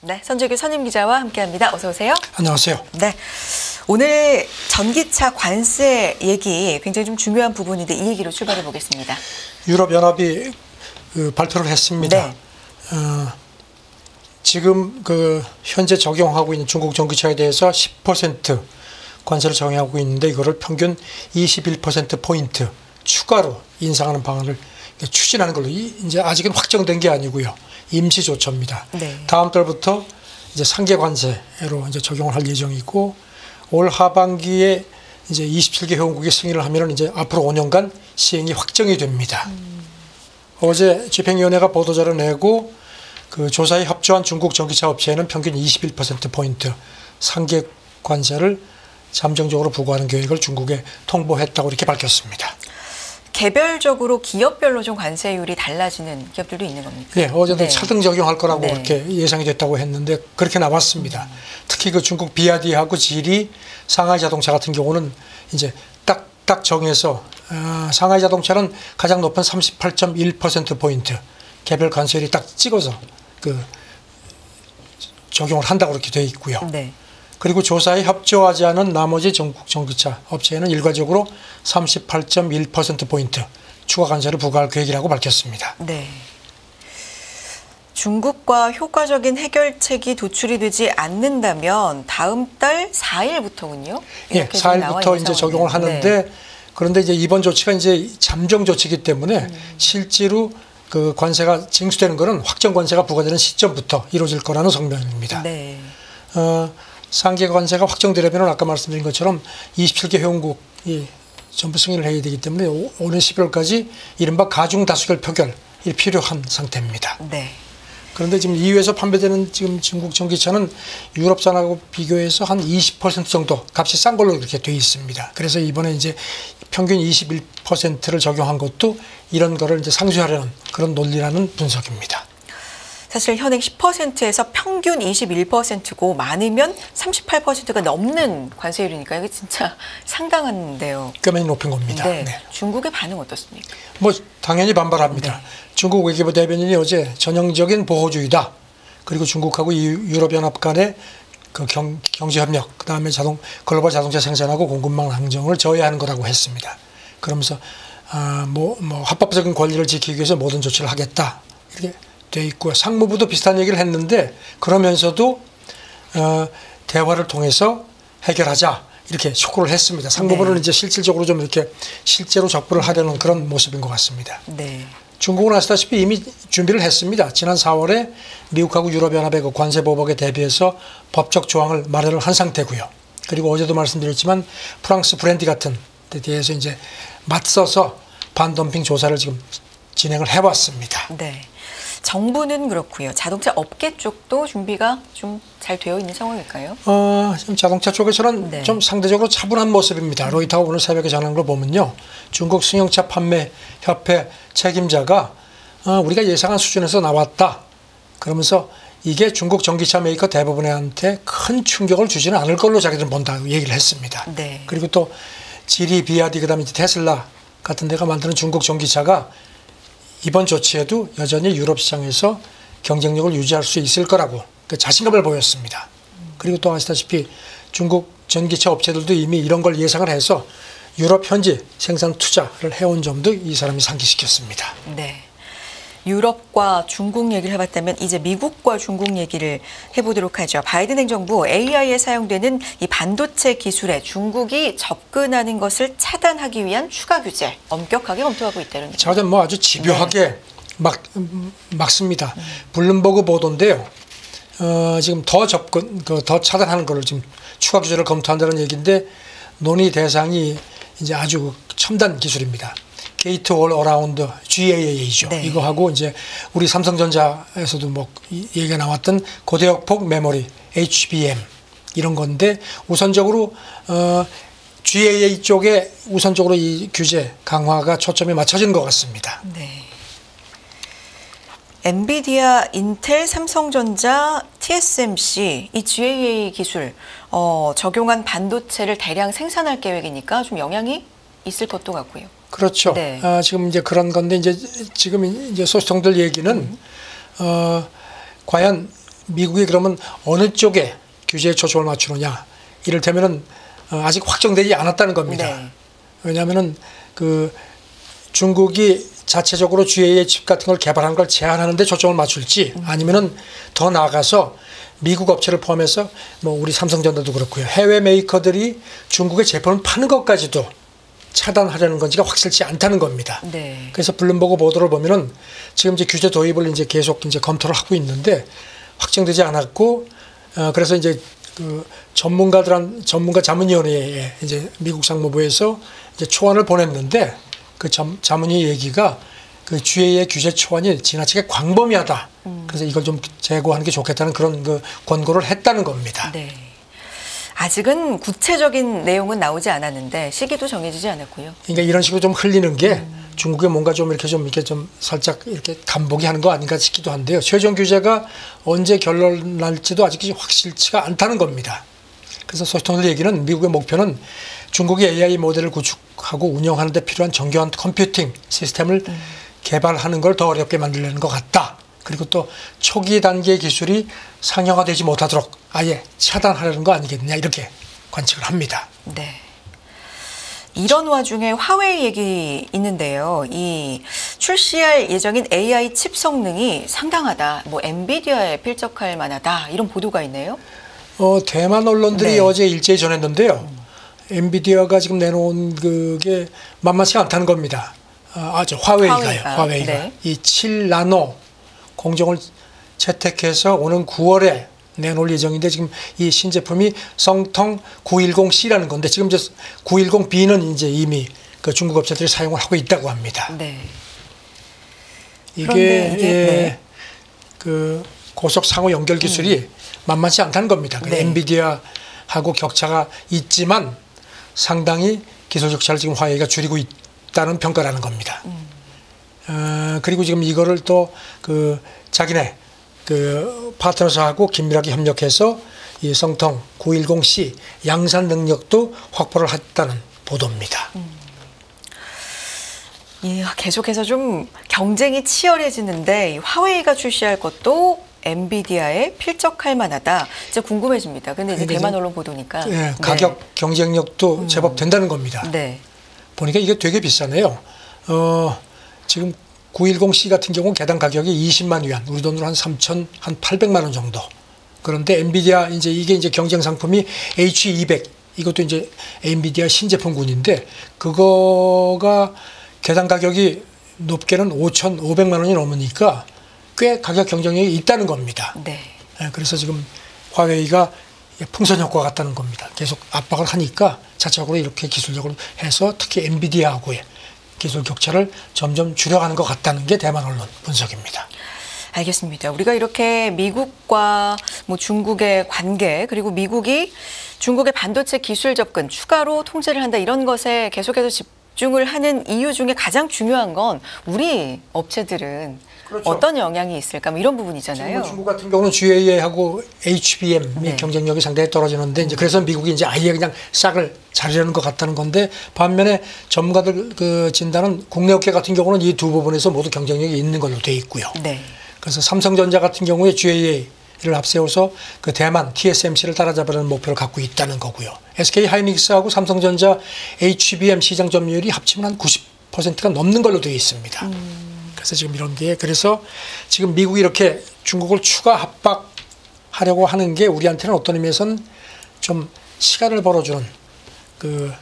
네, 선재규 선임기자와 함께합니다. 어서 오세요. 안녕하세요. 네, 오늘 전기차 관세 얘기 굉장히 좀 중요한 부분인데 이 얘기로 출발해 보겠습니다. 유럽연합이 발표를 했습니다. 네. 지금 현재 적용하고 있는 중국 전기차에 대해서 10% 관세를 적용하고 있는데 이거를 평균 21%포인트 추가로 인상하는 방안을 추진하는 걸로 이제 아직은 확정된 게 아니고요. 임시 조처입니다. 네. 다음 달부터 이제 상계 관세로 이제 적용을 할 예정이고 올 하반기에 이제 27개 회원국이 승인을 하면은 이제 앞으로 5년간 시행이 확정이 됩니다. 어제 집행위원회가 보도자료 내고 그 조사에 협조한 중국 전기차 업체에는 평균 21%포인트 상계 관세를 잠정적으로 부과하는 계획을 중국에 통보했다고 이렇게 밝혔습니다. 개별적으로 기업별로 좀 관세율이 달라지는 기업들도 있는 겁니까? 네, 어제도 네. 차등 적용할 거라고 네. 이렇게 예상이 됐다고 했는데 그렇게 나왔습니다. 특히 그 중국 비아디하고 지리, 상하이 자동차 같은 경우는 이제 딱 정해서 상하이 자동차는 가장 높은 38.1%포인트 개별 관세율이 딱 찍어서 적용을 한다고 그렇게 되어 있고요. 네. 그리고 조사에 협조하지 않은 나머지 전국 전기차 업체에는 일괄적으로 38.1%포인트 추가 관세를 부과할 계획이라고 밝혔습니다. 네. 중국과 효과적인 해결책이 도출이 되지 않는다면 다음 달 4일부터군요. 예, 4일부터 이제 적용을 하는데 네. 그런데 이제 이번 조치가 이제 잠정 조치이기 때문에 실제로 그 관세가 징수되는 것은 확정 관세가 부과되는 시점부터 이루어질 거라는 성명입니다. 네. 상계 관세가 확정되려면 아까 말씀드린 것처럼 27개 회원국이 전부 승인을 해야 되기 때문에 오는 12월까지 이른바 가중 다수결 표결이 필요한 상태입니다. 네. 그런데 지금 EU에서 판매되는 지금 중국 전기차는 유럽산하고 비교해서 한 20% 정도 값이 싼 걸로 이렇게 되어 있습니다. 그래서 이번에 이제 평균 21%를 적용한 것도 이런 거를 이제 상쇄하려는 그런 논리라는 분석입니다. 사실 현행 10%에서 평균 21%고 많으면 38%가 넘는 관세율이니까 이게 진짜 상당한데요. 꽤 많이 높은 겁니다. 네. 네. 중국의 반응 어떻습니까? 뭐 당연히 반발합니다. 네. 중국 외교부 대변인이 어제 전형적인 보호주의다. 그리고 중국하고 유럽연합 간의 그 경제협력, 그다음에 글로벌 자동차 생산하고 공급망 안정을 저해하는 거라고 했습니다. 그러면서 합법적인 권리를 지키기 위해서 모든 조치를 하겠다. 이렇게 돼 있고요. 상무부도 비슷한 얘기를 했는데 그러면서도 대화를 통해서 해결하자 이렇게 촉구를 했습니다. 상무부는 네. 이제 실질적으로 좀 이렇게 실제로 적부를 하려는 그런 모습인 것 같습니다. 네. 중국은 아시다시피 이미 준비를 했습니다. 지난 4월에 미국하고 유럽연합의 그 관세 보복에 대비해서 법적 조항을 마련을 한 상태고요. 그리고 어제도 말씀드렸지만 프랑스 브랜디 같은 데 대해서 이제 맞서서 반덤핑 조사를 지금 진행을 해왔습니다. 네. 정부는 그렇고요. 자동차 업계 쪽도 준비가 좀 잘 되어 있는 상황일까요? 지금 자동차 쪽에서는 네. 좀 상대적으로 차분한 모습입니다. 로이터가 오늘 새벽에 전한 걸 보면요. 중국 승용차 판매 협회 책임자가 우리가 예상한 수준에서 나왔다. 그러면서 이게 중국 전기차 메이커 대부분한테 큰 충격을 주지는 않을 걸로 자기들은 본다고 얘기를 했습니다. 네. 그리고 또 지리, 비아디, 그다음에 테슬라 같은 데가 만드는 중국 전기차가 이번 조치에도 여전히 유럽 시장에서 경쟁력을 유지할 수 있을 거라고 자신감을 보였습니다. 그리고 또 아시다시피 중국 전기차 업체들도 이미 이런 걸 예상을 해서 유럽 현지 생산 투자를 해온 점도 이 사람이 상기시켰습니다. 네. 유럽과 중국 얘기를 해봤다면 이제 미국과 중국 얘기를 해보도록 하죠. 바이든 행정부 AI에 사용되는 이 반도체 기술에 중국이 접근하는 것을 차단하기 위한 추가 규제 엄격하게 검토하고 있다는 자, 뭐 아주 집요하게 네. 막습니다. 블룸버그 보도인데요. 지금 더 차단하는 걸로 지금 추가 규제를 검토한다는 얘기인데 논의 대상이 이제 아주 첨단 기술입니다. 게이트 올 어라운드 GAA죠. 네. 이거하고 이제 우리 삼성전자에서도 뭐 얘기가 나왔던 고대역폭 메모리 HBM 이런 건데 우선적으로 GAA 쪽에 우선적으로 이 규제 강화가 초점이 맞춰진 것 같습니다. 네. 엔비디아, 인텔, 삼성전자, TSMC 이 GAA 기술 적용한 반도체를 대량 생산할 계획이니까 좀 영향이 있을 것도 같고요. 그렇죠. 네. 지금 이제 그런 건데 이제 지금 이제 소식통들 얘기는 과연 미국이 그러면 어느 쪽에 규제에 초점을 맞추느냐, 이를테면은 아직 확정되지 않았다는 겁니다. 네. 왜냐하면은 그 중국이 자체적으로 GAA 칩 같은 걸 개발한 걸 제한하는 데 초점을 맞출지, 아니면은 더 나아가서 미국 업체를 포함해서 뭐 우리 삼성전자도 그렇고요, 해외 메이커들이 중국의 제품을 파는 것까지도 차단하려는 건지가 확실치 않다는 겁니다. 네. 그래서 블룸버그 보도를 보면은 지금 이제 규제 도입을 이제 계속 이제 검토를 하고 있는데 확정되지 않았고, 그래서 이제 그 전문가 자문위원회에 이제 미국 상무부에서 이제 초안을 보냈는데, 그 자문위 얘기가 그 GA의 규제 초안이 지나치게 광범위하다. 그래서 이걸 좀 제고하는 게 좋겠다는 그런 그 권고를 했다는 겁니다. 네. 아직은 구체적인 내용은 나오지 않았는데 시기도 정해지지 않았고요. 그러니까 이런 식으로 좀 흘리는 게 중국에 뭔가 좀 이렇게 좀 살짝 이렇게 간보기 하는 거 아닌가 싶기도 한데요. 최종 규제가 언제 결론 날지도 아직 확실치가 않다는 겁니다. 그래서 소통을 얘기는 미국의 목표는 중국이 AI 모델을 구축하고 운영하는 데 필요한 정교한 컴퓨팅 시스템을 개발하는 걸 더 어렵게 만들려는 것 같다. 그리고 또 초기 단계 기술이 상용화되지 못하도록 아예 차단하려는 거 아니겠느냐, 이렇게 관측을 합니다. 네. 이런 와중에 화웨이 얘기 있는데요. 이 출시할 예정인 AI 칩 성능이 상당하다, 뭐 엔비디아에 필적할 만하다, 이런 보도가 있네요. 대만 언론들이 네. 어제 일제히 전했는데요. 엔비디아가 지금 내놓은 그게 만만치 않다는 겁니다. 화웨이가요. 화웨이가. 네. 이 7나노 공정을 채택해서 오는 9월에 내놓을 예정인데, 지금 이 신제품이 성텅 910C라는 건데, 지금 이제 910B는 이제 이미 그 중국 업체들이 사용을 하고 있다고 합니다. 네. 이게 네. 그 고속 상호 연결 기술이 만만치 않다는 겁니다. 그 네. 엔비디아하고 격차가 있지만 상당히 기술 격차를 지금 화웨이가 줄이고 있다는 평가라는 겁니다. 그리고 지금 이거를 또 그 자기네 그 파트너사하고 긴밀하게 협력해서 이 성텅 910C 양산 능력도 확보를 했다는 보도입니다. 예, 계속해서 좀 경쟁이 치열해지는데 이 화웨이가 출시할 것도 엔비디아에 필적할 만하다. 진짜 궁금해집니다. 근데 이제 대만 언론 보도니까. 예, 가격 경쟁력도 제법 된다는 겁니다. 네. 보니까 이게 되게 비싸네요. 지금 910C 같은 경우 개당 가격이 20만 위안, 우리 돈으로 한 800만 원 정도. 그런데 엔비디아 이게 이제 경쟁 상품이 H200, 이것도 이제 엔비디아 신제품군인데, 그거가 개당 가격이 높게는 5,500만 원이 넘으니까 꽤 가격 경쟁력이 있다는 겁니다. 네. 그래서 지금 화웨이가 풍선 효과가 같다는 겁니다. 계속 압박을 하니까 자체적으로 이렇게 기술력을 해서 특히 엔비디아하고의 기술 격차를 점점 줄여가는 것 같다는 게 대만 언론 분석입니다. 알겠습니다. 우리가 이렇게 미국과 뭐 중국의 관계, 그리고 미국이 중국의 반도체 기술 접근 추가로 통제를 한다, 이런 것에 계속해서 집중을 하는 이유 중에 가장 중요한 건 우리 업체들은 그렇죠. 어떤 영향이 있을까, 뭐 이런 부분이잖아요. 지금 중국 같은 경우는 GAA하고 HBM의 네. 경쟁력이 상당히 떨어지는데, 이제 그래서 미국이 이제 아예 그냥 싹을 자르려는 것 같다는 건데, 반면에 전문가들 그 진단은 국내 업계 같은 경우는 이 두 부분에서 모두 경쟁력이 있는 걸로 돼 있고요. 네. 그래서 삼성전자 같은 경우에 GAA를 앞세워서 그 대만 TSMC를 따라잡으려는 목표를 갖고 있다는 거고요. SK 하이닉스하고 삼성전자 HBM 시장 점유율이 합치면 한 90%가 넘는 걸로 되어 있습니다. 그래서 지금 이런 게, 그래서 지금 미국이 이렇게 중국을 추가 압박하려고 하는 게 우리한테는 어떤 의미에서는 좀 시간을 벌어주는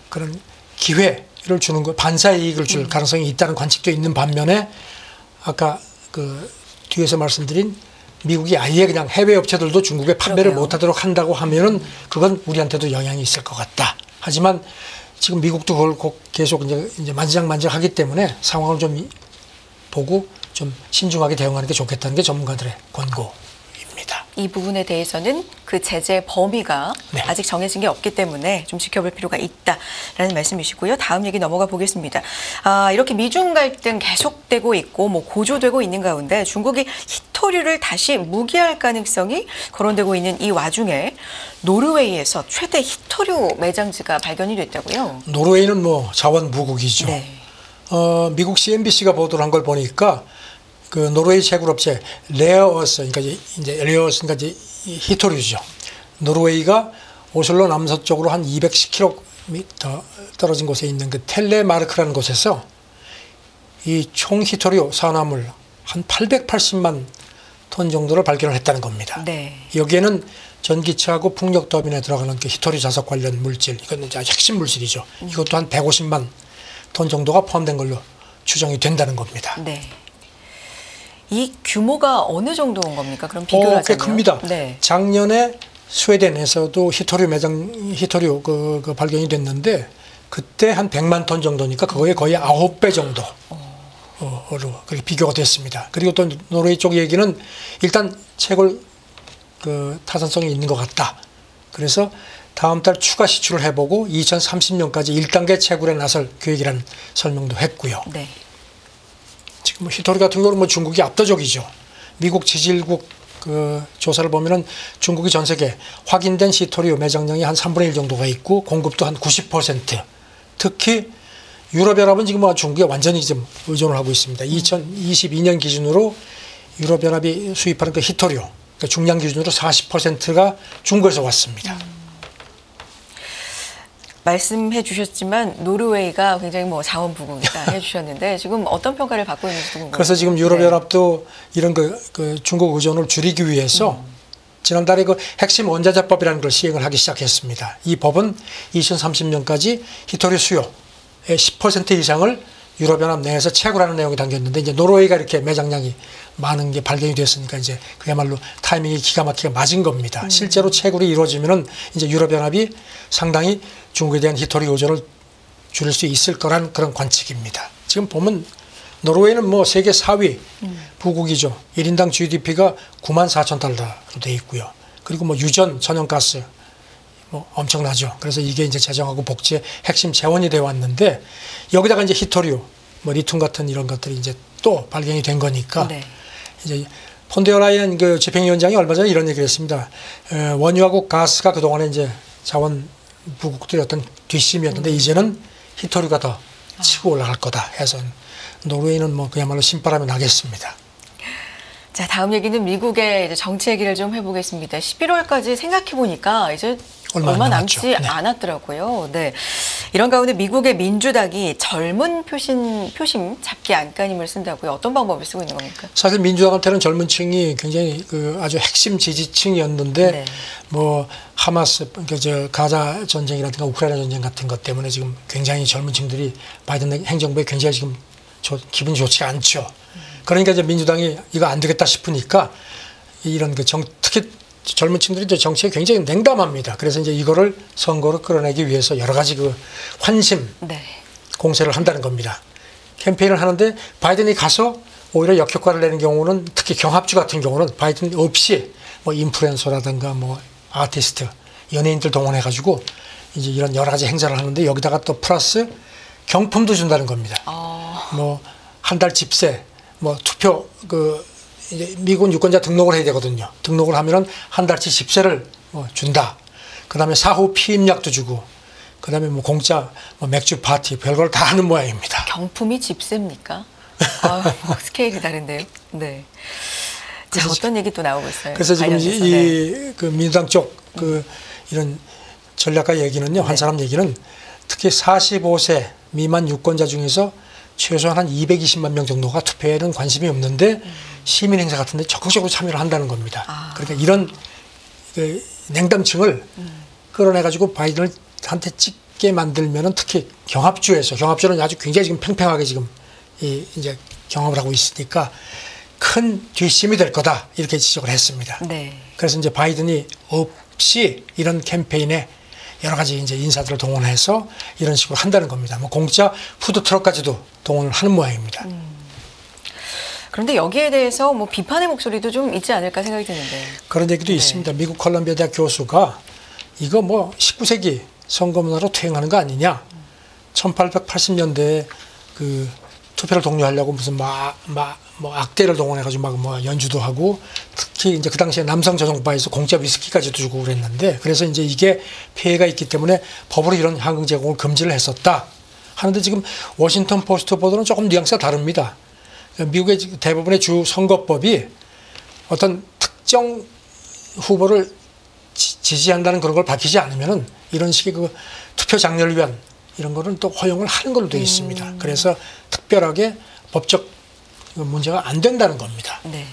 그런 기회를 주는 거, 반사 이익을 줄 가능성이 있다는 관측도 있는 반면에, 아까 그 뒤에서 말씀드린 미국이 아예 그냥 해외 업체들도 중국에 판매를 그러게요. 못하도록 한다고 하면은 그건 우리한테도 영향이 있을 것 같다. 하지만 지금 미국도 그걸 계속 이제 만지작만지작하기 때문에 상황을 좀 보고 좀 신중하게 대응하는 게 좋겠다는 게 전문가들의 권고입니다. 이 부분에 대해서는 그 제재 범위가 네. 아직 정해진 게 없기 때문에 좀 지켜볼 필요가 있다라는 말씀이시고요. 다음 얘기 넘어가 보겠습니다. 이렇게 미중 갈등 계속되고 있고 뭐 고조되고 있는 가운데 중국이 히토류를 다시 무기할 가능성이 거론되고 있는 이 와중에 노르웨이에서 최대 히토류 매장지가 발견이 됐다고요. 노르웨이는 뭐 자원부국이죠. 네. 미국 CNBC가 보도를 한 걸 보니까 그 노르웨이 채굴업체 레어어스, 그러니까 이제 레어어스, 그러니까 이제 히토류죠. 노르웨이가 오슬로 남서쪽으로 한 210km 떨어진 곳에 있는 그 텔레마르크라는 곳에서 이 총 히토류 산화물 한 880만 톤 정도를 발견을 했다는 겁니다. 네. 여기에는 전기차하고 풍력 터빈에 들어가는 그 히토류 자석 관련 물질, 이건 이제 핵심 물질이죠. 이것도 한 150만 톤 정도가 포함된 걸로 추정이 된다는 겁니다. 네. 이 규모가 어느 정도인 겁니까? 그럼 비교를 하자면. 꽤 큽니다. 네. 작년에 스웨덴에서도 히토류 그 발견이 됐는데 그때 한 100만 톤 정도니까 그거에 거의 9배 정도. 로 그렇게 비교가 됐습니다. 그리고 또 노르웨이 쪽 얘기는 일단 채굴 그 타산성이 있는 것 같다. 그래서 다음 달 추가 시추를 해보고 2030년까지 1단계 채굴에 나설 계획이라는 설명도 했고요. 네. 지금 뭐 히토류 같은 경우는 뭐 중국이 압도적이죠. 미국 지질국 그 조사를 보면은 중국이 전 세계 확인된 히토류 매장량이 한 3분의 1 정도가 있고 공급도 한 90%. 특히 유럽연합은 지금 뭐 중국에 완전히 지금 의존을 하고 있습니다. 2022년 기준으로 유럽연합이 수입하는 그 히토류, 그러니까 중량 기준으로 40%가 중국에서 왔습니다. 말씀해 주셨지만 노르웨이가 굉장히 뭐 자원부국이다 해주셨는데 지금 어떤 평가를 받고 있는지 궁금해요. 그래서 지금 유럽연합도 이런 그 중국 의존을 줄이기 위해서 지난달에 그 핵심 원자재법이라는 걸 시행을 하기 시작했습니다. 이 법은 2030년까지 히토류 수요의 10% 이상을 유럽연합 내에서 채굴하는 내용이 담겼는데 이제 노르웨이가 이렇게 매장량이 많은 게 발견이 됐으니까 이제 그야말로 타이밍이 기가 막히게 맞은 겁니다. 실제로 채굴이 이루어지면은 이제 유럽연합이 상당히 중국에 대한 히토류 의존을 줄일 수 있을 거란 그런 관측입니다. 지금 보면 노르웨이는 뭐 세계 4위 부국이죠. 1인당 GDP가 94,000달러로 돼 있고요. 그리고 뭐 유전, 천연가스 뭐 엄청나죠. 그래서 이게 이제 재정하고 복지의 핵심 재원이 되어 왔는데 여기다가 이제 히토류, 뭐 리튬 같은 이런 것들이 이제 또 발견이 된 거니까 네. 이제 폰데어라이언 그 집행위원장이 얼마 전에 이런 얘기를 했습니다. 원유하고 가스가 그동안에 이제 자원 부국들의 어떤 뒷심이었는데 이제는 히토류가 더 치고 올라갈 거다 해서 노르웨이는 뭐 그야말로 신바람이 나겠습니다. 자, 다음 얘기는 미국의 이제 정치 얘기를 좀 해보겠습니다. 11월까지 생각해 보니까 이제 얼마 남지 네. 않았더라고요. 네. 이런 가운데 미국의 민주당이 젊은 표심 잡기 안간힘을 쓴다고요. 어떤 방법을 쓰고 있는 겁니까? 사실 민주당한테는 젊은 층이 굉장히 그 아주 핵심 지지층이었는데 네. 뭐 하마스, 그러니까 저 가자 전쟁이라든가 우크라이나 전쟁 같은 것 때문에 지금 굉장히 젊은 층들이 바이든 행정부에 굉장히 지금 기분이 좋지가 않죠. 그러니까 이제 민주당이 이거 안 되겠다 싶으니까 이런 그 특히 젊은 층들이 이제 정치에 굉장히 냉담합니다. 그래서 이제 이거를 선거로 끌어내기 위해서 여러 가지 그 환심 네. 공세를 한다는 겁니다. 캠페인을 하는데 바이든이 가서 오히려 역효과를 내는 경우는 특히 경합주 같은 경우는 바이든 없이 뭐 인플루엔서라든가 뭐 아티스트, 연예인들 동원해가지고 이제 이런 여러 가지 행사를 하는데 여기다가 또 플러스 경품도 준다는 겁니다. 뭐 한 달 집세, 뭐 투표 이제 미군 유권자 등록을 해야 되거든요. 등록을 하면은 한 달치 집세를 준다. 그다음에 사후 피임약도 주고, 그다음에 뭐 공짜 뭐 맥주 파티 별걸 다 하는 모양입니다. 경품이 집세입니까? 뭐 스케일이 다른데요. 네. 자, 어떤 얘기 또 나오고 있어요? 그래서 지금 관련해서. 그 민주당 쪽 이런 전략가 얘기는요, 한 사람 얘기는 특히 45세 미만 유권자 중에서 최소한 한 220만 명 정도가 투표에는 관심이 없는데 시민 행사 같은 데 적극적으로 참여를 한다는 겁니다. 그러니까 이런 그 냉담층을 끌어내가지고 바이든한테 찍게 만들면은 특히 경합주는 아주 굉장히 지금 팽팽하게 지금 이제 경합을 하고 있으니까 큰 뒷심이 될 거다 이렇게 지적을 했습니다. 네. 그래서 이제 바이든이 없이 이런 캠페인에 여러 가지 이제 인사들을 동원해서 이런 식으로 한다는 겁니다. 뭐 공짜 푸드트럭까지도 동원을 하는 모양입니다. 그런데 여기에 대해서 뭐 비판의 목소리도 좀 있지 않을까 생각이 드는데. 그런 얘기도 있습니다. 미국 컬럼비아 대학 교수가 이거 뭐 19세기 선거 문화로 퇴행하는 거 아니냐. 1880년대에 그 투표를 독려하려고 무슨 뭐 악대를 동원해가지고 막 뭐 연주도 하고 특히 이제 그 당시에 남성 저녁바에서 공짜 위스키까지도 주고 그랬는데 그래서 이제 이게 폐해가 있기 때문에 법으로 이런 향응 제공을 금지를 했었다 하는데 지금 워싱턴 포스트 보도는 조금 뉘앙스가 다릅니다. 미국의 대부분의 주 선거법이 어떤 특정 후보를 지지한다는 그런 걸 밝히지 않으면은 이런 식의 그 투표 장려를 위한 이런 거는 또 허용을 하는 걸로 되어 있습니다. 그래서 특별하게 법적 문제가 안 된다는 겁니다. 네.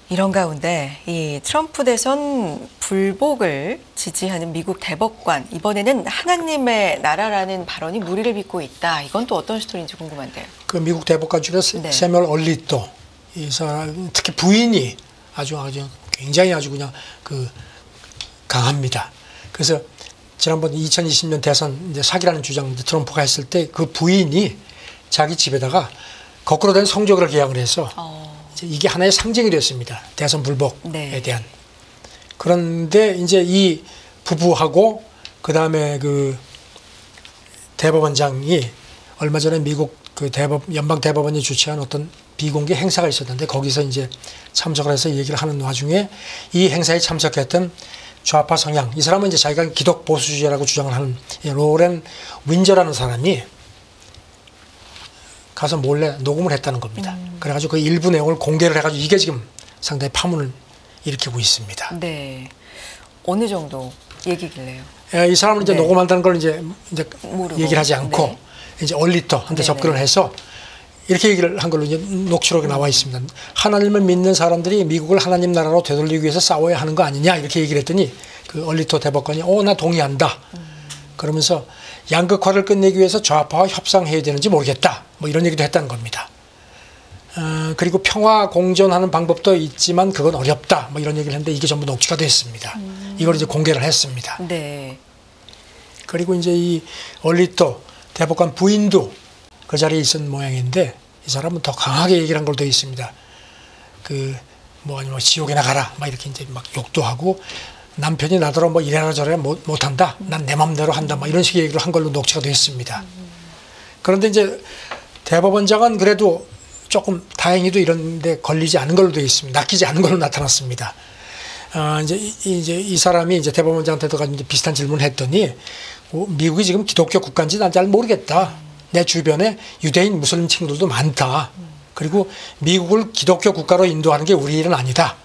이런 가운데 이 트럼프 대선 불복을 지지하는 미국 대법관, 이번에는 하나님의 나라라는 발언이 무리를 빚고 있다. 이건 또 어떤 스토리인지 궁금한데요. 그 미국 대법관 중에 네. 세뮤얼 얼리토, 이 사람 특히 부인이 아주 굉장히 아주 그냥 그 강합니다. 그래서 지난번 2020년 대선 이제 사기라는 주장 트럼프가 했을 때 그 부인이 자기 집에다가 거꾸로 된 성조기를 개양을 해서 이제 이게 하나의 상징이 됐습니다. 대선 불복에 네. 대한. 그런데 이제 이 부부하고 그 다음에 그 대법원장이 얼마 전에 미국 그 연방 대법원이 주최한 어떤 비공개 행사가 있었는데 거기서 이제 참석을 해서 얘기를 하는 와중에 이 행사에 참석했던 좌파 성향, 이 사람은 이제 자기가 기독 보수주의라고 주장을 하는 로렌 윈저라는 사람이 가서 몰래 녹음을 했다는 겁니다. 그래가지고 그 일부 내용을 공개를 해가지고 이게 지금 상당히 파문을 일으키고 있습니다. 네. 어느 정도 얘기길래요? 이 사람은 이제 네. 녹음한다는 걸 이제 모르고. 얘기를 하지 않고 네. 이제 얼리터한테 네네. 접근을 해서 이렇게 얘기를 한 걸로 이제 녹취록에 나와 있습니다. 하나님을 믿는 사람들이 미국을 하나님 나라로 되돌리기 위해서 싸워야 하는 거 아니냐 이렇게 얘기를 했더니 그 얼리터 대법관이 나 동의한다. 그러면서 양극화를 끝내기 위해서 좌파와 협상해야 되는지 모르겠다. 뭐 이런 얘기도 했다는 겁니다. 그리고 평화 공존하는 방법도 있지만 그건 어렵다. 뭐 이런 얘기를 했는데 이게 전부 녹취가 됐습니다. 이걸 이제 공개를 했습니다. 네. 그리고 이제 이 얼리토 대법관 부인도 그 자리에 있었던 모양인데 이 사람은 더 강하게 얘기를 한 걸로 되어 있습니다. 아니면 지옥에나 가라 막 이렇게 이제 막 욕도 하고 남편이 나더러 뭐 이래라 저래라 못한다. 난 내 맘대로 한다. 막 이런 식의 얘기를 한 걸로 녹취가 되어 있습니다. 그런데 이제 대법원장은 그래도 조금 다행히도 이런 데 걸리지 않은 걸로 되어 있습니다. 낚이지 않은 걸로 나타났습니다. 이제 이 사람이 이제 대법원장한테도 이제 비슷한 질문을 했더니 미국이 지금 기독교 국가인지 난 잘 모르겠다. 내 주변에 유대인 무슬림 친구들도 많다. 그리고 미국을 기독교 국가로 인도하는 게 우리 일은 아니다.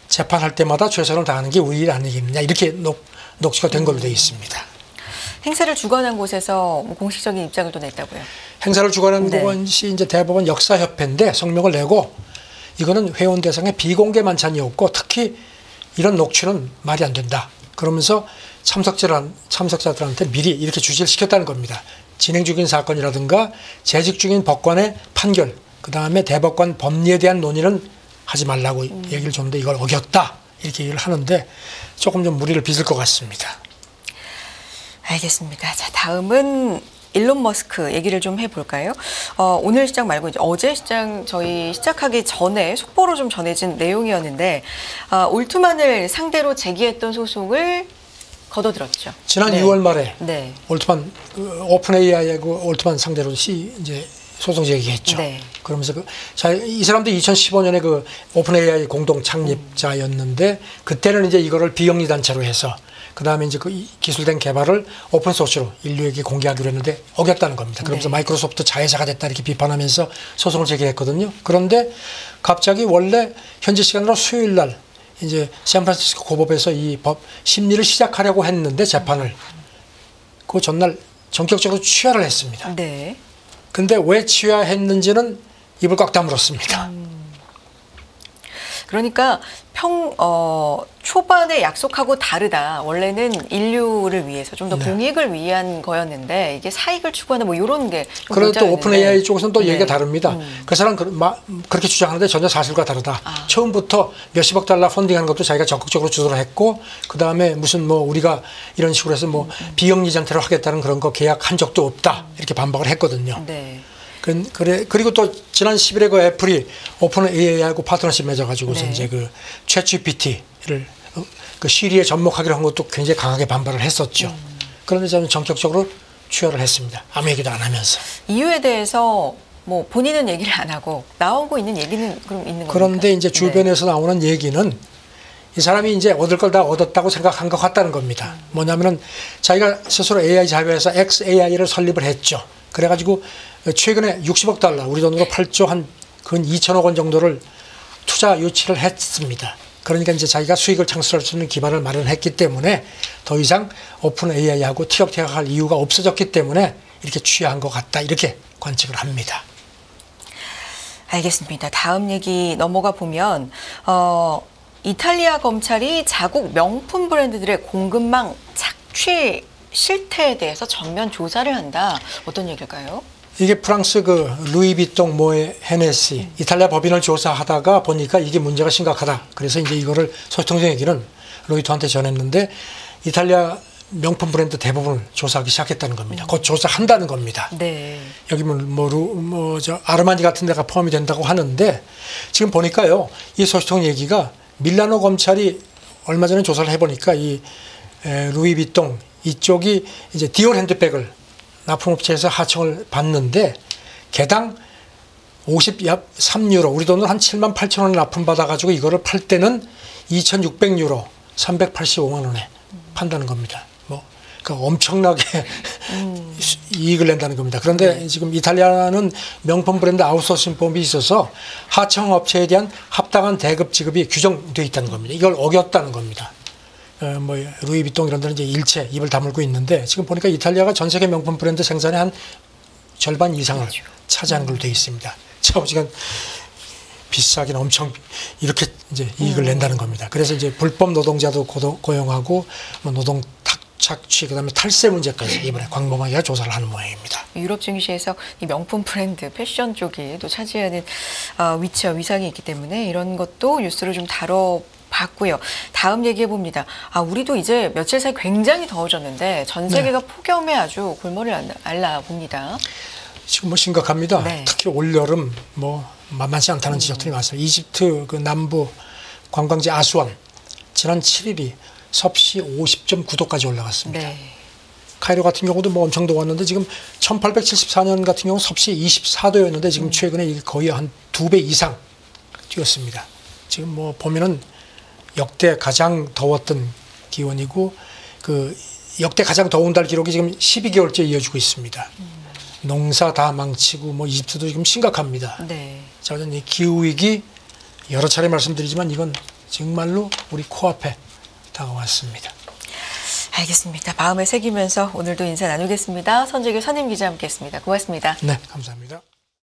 재판할 때마다 최선을 다하는 게 우리 일 아니겠느냐. 이렇게 녹취가 된 걸로 되어 있습니다. 행사를 주관한 곳에서 공식적인 입장을 또 냈다고요. 행사를 주관한 네. 곳이 이제 대법원 역사협회인데 성명을 내고 이거는 회원 대상의 비공개 만찬이었고 특히 이런 녹취는 말이 안 된다. 그러면서 참석자들한테 미리 이렇게 주시를 시켰다는 겁니다. 진행 중인 사건이라든가 재직 중인 법관의 판결, 그 다음에 대법관 법리에 대한 논의는 하지 말라고 얘기를 줬는데 이걸 어겼다. 이렇게 얘기를 하는데 조금 좀 무리를 빚을 것 같습니다. 알겠습니다. 자, 다음은 일론 머스크 얘기를 좀 해볼까요? 오늘 시장 말고 이제 어제 시장 저희 시작하기 전에 속보로 좀 전해진 내용이었는데 올트만을 상대로 제기했던 소송을 거둬들었죠. 지난 네. 6월 말에 네. 올트만 오픈 AI하고 올트만 상대로 이제 소송 제기했죠. 네. 그러면서 이 사람도 2015년에 그 오픈 AI 공동 창립자였는데 그때는 이제 이거를 비영리 단체로 해서 그 다음에 이제 그 기술된 개발을 오픈 소스로 인류에게 공개하기로 했는데 어겼다는 겁니다. 그러면서 네. 마이크로소프트 자회사가 됐다 이렇게 비판하면서 소송을 제기했거든요. 그런데 갑자기 원래 현지 시간으로 수요일 날 이제 샌프란시스코 고법에서 이 법 심리를 시작하려고 했는데 재판을 그 전날 전격적으로 취하를 했습니다. 네. 근데 왜 취하했는지는 입을 꽉 다물었습니다. 그러니까 초반에 약속하고 다르다. 원래는 인류를 위해서 좀 더 네. 공익을 위한 거였는데 이게 사익을 추구하는 뭐 이런 게 좀 그래도 또 오픈 AI 쪽에서는 또 네. 얘기가 다릅니다. 그 사람 그렇게 주장하는데 전혀 사실과 다르다. 처음부터 몇십억 달러 펀딩하는 것도 자기가 적극적으로 주도를 했고 그 다음에 무슨 뭐 우리가 이런 식으로 해서 뭐 비영리 장태로 하겠다는 그런 거 계약한 적도 없다. 이렇게 반박을 했거든요. 네. 그리고 또 지난 10일에 그 애플이 오픈 AI하고 파트너십 맺어가지고서 네. 이제 그 챗GPT를 그 시리에 접목하기로 한 것도 굉장히 강하게 반발을 했었죠. 그런데 저는 전격적으로 취하를 했습니다. 아무 얘기도 안 하면서. 이유에 대해서 뭐 본인은 얘기를 안 하고 나오고 있는 얘기는 그럼 있는 겁니까? 그런데 이제 주변에서 나오는 얘기는 이 사람이 이제 얻을 걸 다 얻었다고 생각한 것 같다는 겁니다. 뭐냐면은 자기가 스스로 AI 자회사 XAI를 설립을 했죠. 그래가지고 최근에 60억 달러, 우리 돈으로 8조 한 근 2천억 원 정도를 투자 유치를 했습니다. 그러니까 이제 자기가 수익을 창출할 수 있는 기반을 마련했기 때문에 더 이상 오픈 AI하고 티격태격할 이유가 없어졌기 때문에 이렇게 취한 것 같다, 이렇게 관측을 합니다. 알겠습니다. 다음 얘기 넘어가 보면 이탈리아 검찰이 자국 명품 브랜드들의 공급망 착취 실태에 대해서 전면 조사를 한다. 어떤 얘기일까요? 이게 프랑스 그 루이비통 모에 헤네시 이탈리아 법인을 조사하다가 보니까 이게 문제가 심각하다. 그래서 이제 이거를 소통정 얘기는 로이터한테 전했는데 이탈리아 명품 브랜드 대부분을 조사하기 시작했다는 겁니다. 곧 조사한다는 겁니다. 네. 여기 저 아르마니 같은 데가 포함이 된다고 하는데 지금 보니까요, 이 소통 얘기가 밀라노 검찰이 얼마 전에 조사를 해보니까 이 루이비통 이쪽이 이제 디올 핸드백을 납품업체에서 하청을 받는데 개당 53유로, 우리 돈으로 한 7만 8천 원을 납품받아가지고 이거를 팔 때는 2,600유로, 385만 원에 판다는 겁니다. 그러니까 엄청나게 이익을 낸다는 겁니다. 그런데 지금 이탈리아는 명품 브랜드 아웃소싱법이 있어서 하청업체에 대한 합당한 대급 지급이 규정되어 있다는 겁니다. 이걸 어겼다는 겁니다. 루이비통 이런 데는 이제 일체 입을 다물고 있는데 지금 보니까 이탈리아가 전 세계 명품 브랜드 생산의 한 절반 이상을 차지하는 걸로 되어 있습니다. 시간 비싸긴 엄청 이렇게 이제 이익을 낸다는 겁니다. 그래서 이제 불법 노동자도 고용하고 노동 착취, 그다음에 탈세 문제까지 이번에 광범하게 조사를 하는 모양입니다. 유럽 증시에서 이 명품 브랜드, 패션 쪽이 또 차지하는 위치와 위상이 있기 때문에 이런 것도 뉴스로 좀 다뤄봤고요. 다음 얘기해 봅니다. 우리도 이제 며칠 사이 굉장히 더워졌는데 전 세계가 네. 폭염에 아주 골머리를 앓나 봅니다. 지금 심각합니다. 네. 특히 올여름 만만치 않다는 지적들이 많습니다. 이집트 그 남부 관광지 아수안 지난 7일이 섭씨 50.9도까지 올라갔습니다. 네. 카이로 같은 경우도 엄청 더웠는데 지금 1874년 같은 경우 섭씨 24도였는데 지금 최근에 이게 거의 한 2배 이상 뛰었습니다. 지금 보면은 역대 가장 더웠던 기온이고 그 역대 가장 더운 달 기록이 지금 12개월째 이어지고 있습니다. 농사 다 망치고 이집트도 지금 심각합니다. 네. 자, 이 기후 위기 여러 차례 말씀드리지만 이건 정말로 우리 코앞에 다가왔습니다. 알겠습니다. 마음에 새기면서 오늘도 인사 나누겠습니다. 선재규 선임 기자 함께했습니다. 고맙습니다. 네, 감사합니다.